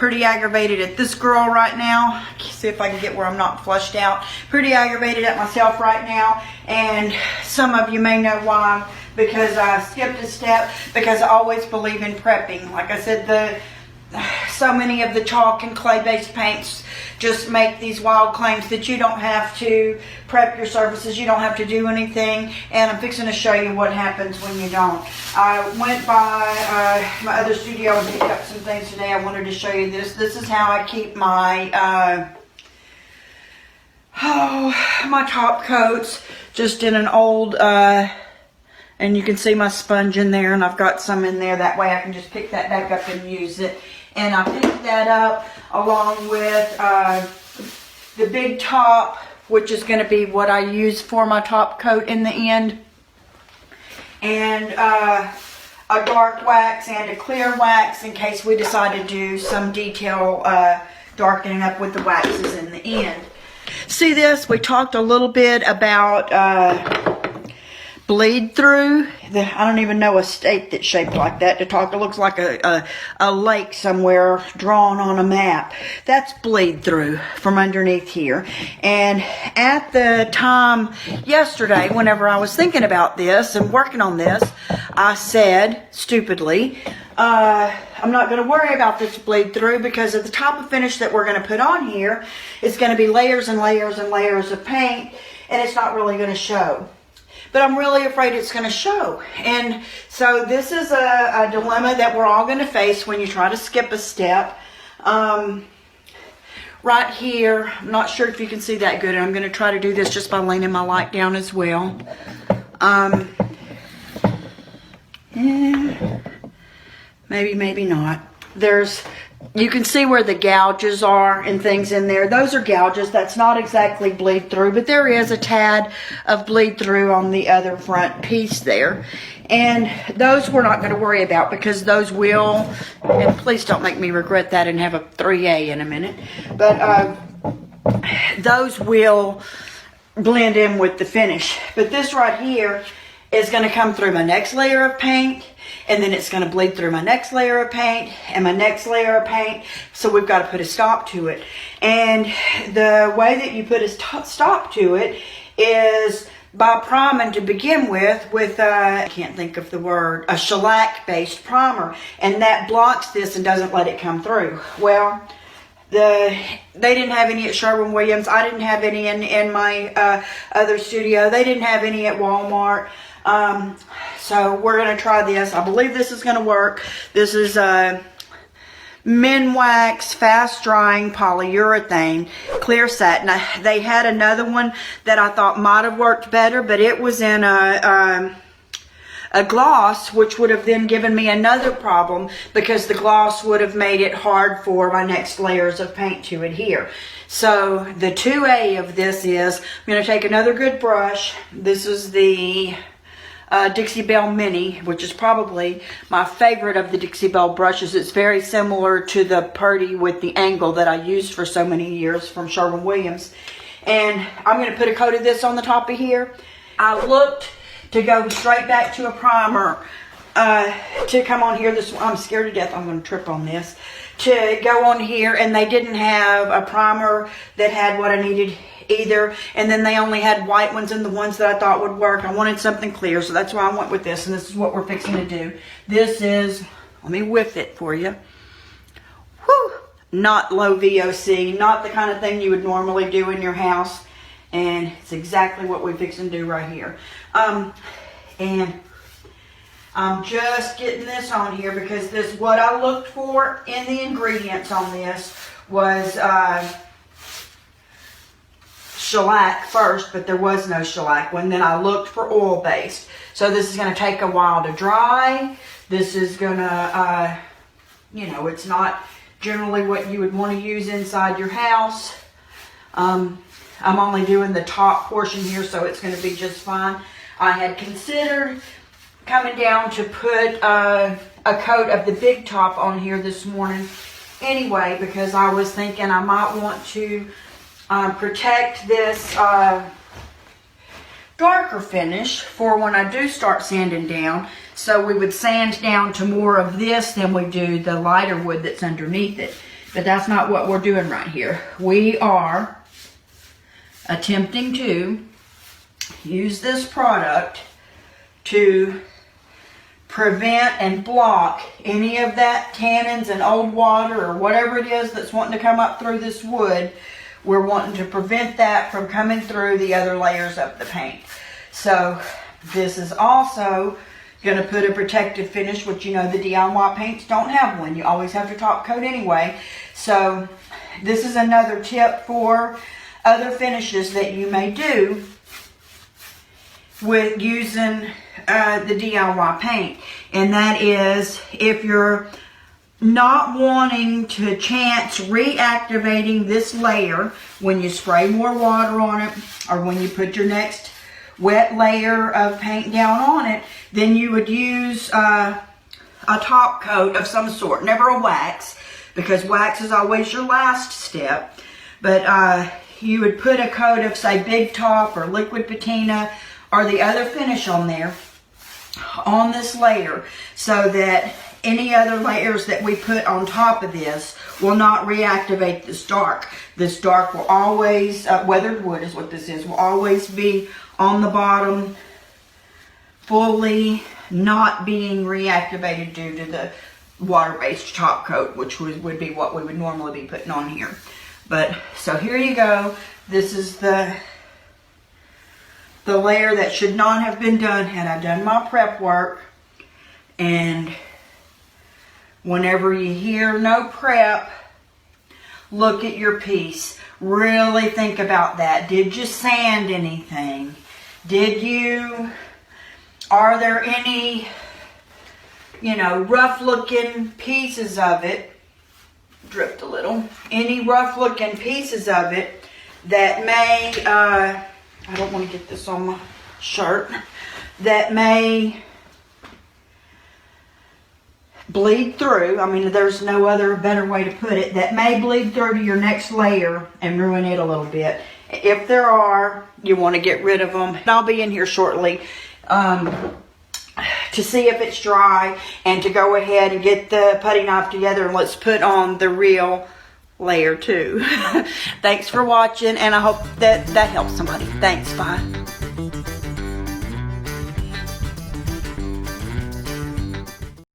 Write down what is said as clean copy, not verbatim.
pretty aggravated at this girl right now. See if I can get where I'm not flushed out. Pretty aggravated at myself right now. And some of you may know why. Because I skipped a step. Because I always believe in prepping. Like I said, so many of the chalk and clay-based paints just make these wild claims that you don't have to prep your surfaces, you don't have to do anything, and I'm fixing to show you what happens when you don't. I went by my other studio and picked up some things today. I wanted to show you this. This is how I keep my my top coats, just in an old and you can see my sponge in there, and I've got some in there. That way I can just pick that back up and use it. And I picked that up along with the big top, which is going to be what I use for my top coat in the end. And a dark wax and a clear wax in case we decide to do some detail darkening up with the waxes in the end. See this? We talked a little bit about bleed through. I don't even know a state that's shaped like that. It looks like a lake somewhere drawn on a map. That's bleed through from underneath here. And at the time yesterday, whenever I was thinking about this and working on this, I said, stupidly, I'm not going to worry about this bleed through because of the type of finish that we're going to put on here is going to be layers and layers and layers of paint, and it's not really going to show. But I'm really afraid it's going to show. And so this is a dilemma that we're all going to face when you try to skip a step. Right here, I'm not sure if you can see that good, and I'm going to try to do this just by leaning my light down as well. Yeah, maybe not. You can see where the gouges are and things in there. Those are gouges. That's not exactly bleed through, but there is a tad of bleed through on the other front piece there. And those we're not going to worry about because those will, and please don't make me regret that and have a 3A in a minute, but those will blend in with the finish. But this right here is going to come through my next layer of paint, and then it's going to bleed through my next layer of paint and my next layer of paint. So we've got to put a stop to it. And the way that you put a stop to it is by priming to begin with I can't think of the word, a shellac based primer. And that blocks this and doesn't let it come through. Well, they didn't have any at Sherwin-Williams. I didn't have any in my other studio. They didn't have any at Walmart. So we're going to try this. I believe this is going to work. This is Minwax fast drying polyurethane clear satin. They had another one that I thought might have worked better, but it was in a gloss, which would have then given me another problem because the gloss would have made it hard for my next layers of paint to adhere. So the 2A of this is, I'm going to take another good brush. This is the Dixie Belle Mini, which is probably my favorite of the Dixie Belle brushes. It's very similar to the Purdy with the angle that I used for so many years from Sherwin-Williams. And I'm going to put a coat of this on the top of here. I looked to go straight back to a primer to come on here. I'm scared to death I'm going to trip on this. To go on here, and they didn't have a primer that had what I needed either, and then they only had white ones and the ones that I thought would work. I wanted something clear, so that's why I went with this, and this is what we're fixing to do. This is, let me whiff it for you. Whew! Not low VOC, not the kind of thing you would normally do in your house, and it's exactly what we're fixing to do right here. And I'm just getting this on here because what I looked for in the ingredients on this was shellac first, but there was no shellac one. Then I looked for oil-based. So this is going to take a while to dry. This is going to, it's not generally what you would want to use inside your house. I'm only doing the top portion here, so it's going to be just fine. I had considered coming down to put a coat of the big top on here this morning anyway, because I was thinking I might want to protect this darker finish for when I do start sanding down. So we would sand down to more of this than we do the lighter wood that's underneath it. But that's not what we're doing right here. We are attempting to use this product to prevent and block any of that tannins and old water or whatever it is that's wanting to come up through this wood. We're wanting to prevent that from coming through the other layers of the paint. So this is also going to put a protective finish, which you know the DIY paints don't have one. You always have to top coat anyway. So this is another tip for other finishes that you may do with using the DIY paint. And that is, if you're not wanting to chance reactivating this layer when you spray more water on it, or when you put your next wet layer of paint down on it, then you would use a top coat of some sort, never a wax, because wax is always your last step. But you would put a coat of, say, Big Top or liquid patina or the other finish on there, on this layer, so that any other layers that we put on top of this will not reactivate this dark. This dark will always, weathered wood is what this is, will always be on the bottom, fully not being reactivated due to the water-based top coat, which would be what we would normally be putting on here. But, so here you go. This is the layer that should not have been done had I done my prep work. And whenever you hear no prep, look at your piece. Really think about that. Did you sand anything? Are there any, you know, rough looking pieces of it? Dripped a little. Any rough looking pieces of it that may, I don't want to get this on my shirt, that may bleed through. I mean, there's no other better way to put it. That may bleed through to your next layer and ruin it a little bit. If there are, you want to get rid of them. I'll be in here shortly to see if it's dry and to go ahead and get the putty knife together and let's put on the real layer too. Thanks for watching, and I hope that helps somebody. Thanks, bye.